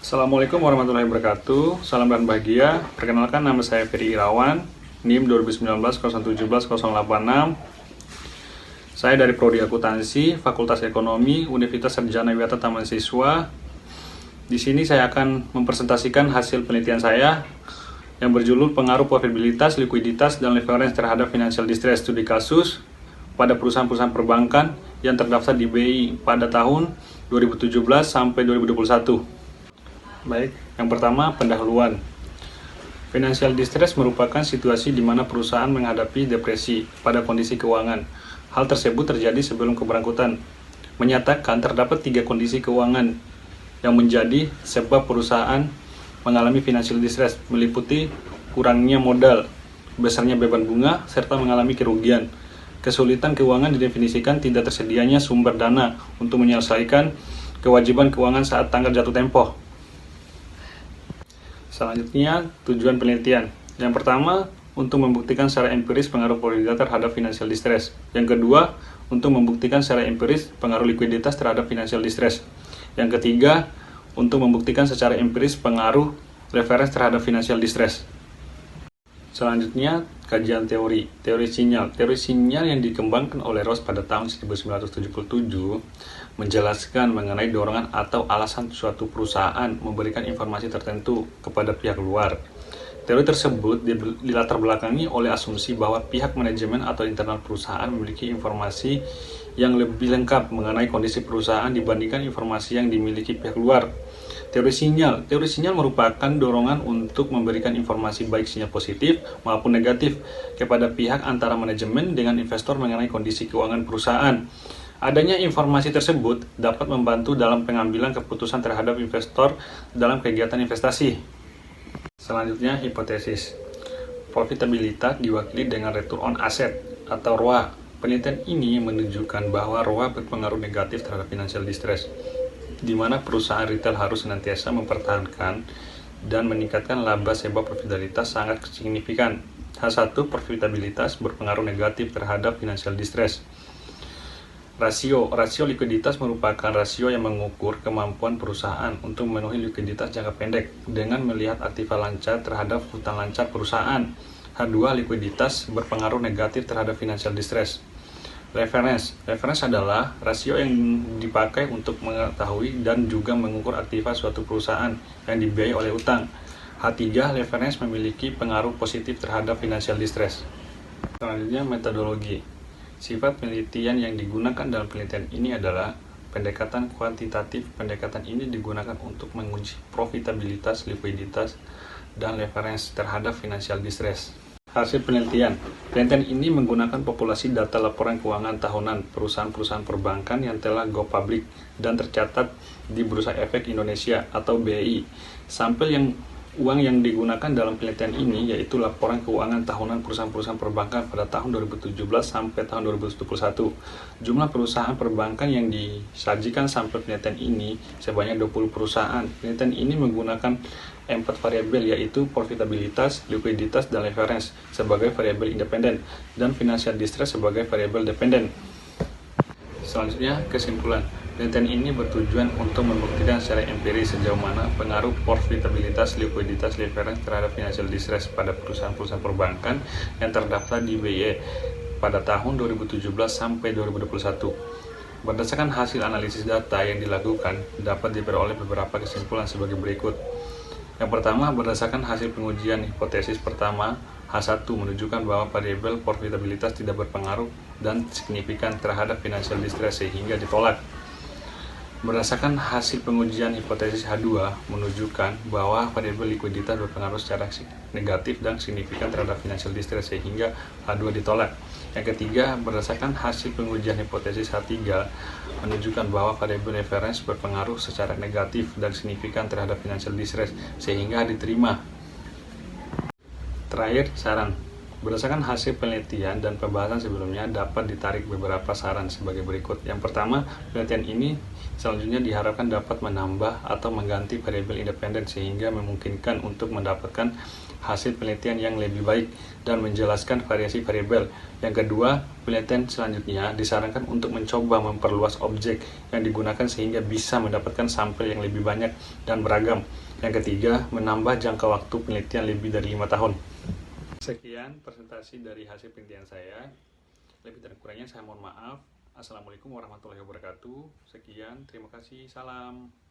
Assalamualaikum warahmatullahi wabarakatuh. Salam dan bahagia. Perkenalkan, nama saya Ferry Irawan, NIM 2019-017-086. Saya dari Prodi Akuntansi, Fakultas Ekonomi, Universitas Sarjana Wiata Taman Siswa. Di sini saya akan mempresentasikan hasil penelitian saya yang berjudul Pengaruh Profitabilitas, Likuiditas, dan Leverage terhadap Financial Distress Studi Kasus pada perusahaan-perusahaan perbankan yang terdaftar di BI pada tahun 2017 sampai 2021. Baik, yang pertama pendahuluan. Financial distress merupakan situasi di mana perusahaan menghadapi depresi pada kondisi keuangan. Hal tersebut terjadi sebelum keberangkutan. Menyatakan terdapat 3 kondisi keuangan yang menjadi sebab perusahaan mengalami financial distress, meliputi kurangnya modal, besarnya beban bunga, serta mengalami kerugian. Kesulitan keuangan didefinisikan tidak tersedianya sumber dana untuk menyelesaikan kewajiban keuangan saat tanggal jatuh tempo. Selanjutnya, tujuan penelitian. Yang pertama, untuk membuktikan secara empiris pengaruh profitabilitas terhadap financial distress. Yang kedua, untuk membuktikan secara empiris pengaruh likuiditas terhadap financial distress. Yang ketiga, untuk membuktikan secara empiris pengaruh leverage terhadap financial distress. Selanjutnya, kajian teori. Teori sinyal. Teori sinyal yang dikembangkan oleh Ross pada tahun 1977 menjelaskan mengenai dorongan atau alasan suatu perusahaan memberikan informasi tertentu kepada pihak luar. Teori tersebut dilatar belakangi oleh asumsi bahwa pihak manajemen atau internal perusahaan memiliki informasi yang lebih lengkap mengenai kondisi perusahaan dibandingkan informasi yang dimiliki pihak luar. Teori sinyal. Teori sinyal merupakan dorongan untuk memberikan informasi baik sinyal positif maupun negatif kepada pihak antara manajemen dengan investor mengenai kondisi keuangan perusahaan. Adanya informasi tersebut dapat membantu dalam pengambilan keputusan terhadap investor dalam kegiatan investasi. Selanjutnya, hipotesis. Profitabilitas diwakili dengan return on asset atau ROA. Penelitian ini menunjukkan bahwa ROA berpengaruh negatif terhadap financial distress, di mana perusahaan retail harus senantiasa mempertahankan dan meningkatkan laba sebab profitabilitas sangat signifikan. H1, profitabilitas berpengaruh negatif terhadap financial distress. Rasio likuiditas merupakan rasio yang mengukur kemampuan perusahaan untuk memenuhi likuiditas jangka pendek dengan melihat aktiva lancar terhadap hutang lancar perusahaan. H2, likuiditas berpengaruh negatif terhadap financial distress. Leverage adalah rasio yang dipakai untuk mengetahui dan juga mengukur aktiva suatu perusahaan yang dibiayai oleh utang. H3, leverage memiliki pengaruh positif terhadap financial distress. Selanjutnya, metodologi. Sifat penelitian yang digunakan dalam penelitian ini adalah pendekatan kuantitatif. Pendekatan ini digunakan untuk menguji profitabilitas, likuiditas, dan leverage terhadap financial distress. Hasil penelitian. Penelitian ini menggunakan populasi data laporan keuangan tahunan perusahaan-perusahaan perbankan yang telah go public dan tercatat di Bursa Efek Indonesia atau BI. Sampel uang yang digunakan dalam penelitian ini yaitu laporan keuangan tahunan perusahaan-perusahaan perbankan pada tahun 2017 sampai tahun 2021. Jumlah perusahaan perbankan yang disajikan sampel penelitian ini sebanyak 20 perusahaan. Penelitian ini menggunakan 4 variabel yaitu profitabilitas, likuiditas, dan leverage sebagai variabel independen dan financial distress sebagai variabel dependen. Selanjutnya, kesimpulan. Penelitian ini bertujuan untuk membuktikan secara empiris sejauh mana pengaruh profitabilitas, likuiditas, leverage terhadap financial distress pada perusahaan-perusahaan perbankan yang terdaftar di BI pada tahun 2017 sampai 2021. Berdasarkan hasil analisis data yang dilakukan, dapat diperoleh beberapa kesimpulan sebagai berikut. Yang pertama, berdasarkan hasil pengujian hipotesis pertama, H1 menunjukkan bahwa variabel profitabilitas tidak berpengaruh dan signifikan terhadap financial distress sehingga ditolak. Berdasarkan hasil pengujian hipotesis H2 menunjukkan bahwa variabel likuiditas berpengaruh secara negatif dan signifikan terhadap financial distress sehingga H2 ditolak. Yang ketiga, berdasarkan hasil pengujian hipotesis H3 menunjukkan bahwa variabel leverage berpengaruh secara negatif dan signifikan terhadap financial distress sehingga diterima. Terakhir, saran. Berdasarkan hasil penelitian dan pembahasan sebelumnya, dapat ditarik beberapa saran sebagai berikut. Yang pertama, penelitian ini selanjutnya diharapkan dapat menambah atau mengganti variabel independen sehingga memungkinkan untuk mendapatkan hasil penelitian yang lebih baik dan menjelaskan variasi variabel. Yang kedua, penelitian selanjutnya disarankan untuk mencoba memperluas objek yang digunakan sehingga bisa mendapatkan sampel yang lebih banyak dan beragam. Yang ketiga, menambah jangka waktu penelitian lebih dari 5 tahun. Sekian presentasi dari hasil penelitian saya. Lebih dan kurangnya saya mohon maaf. Assalamualaikum warahmatullahi wabarakatuh. Sekian, terima kasih, salam.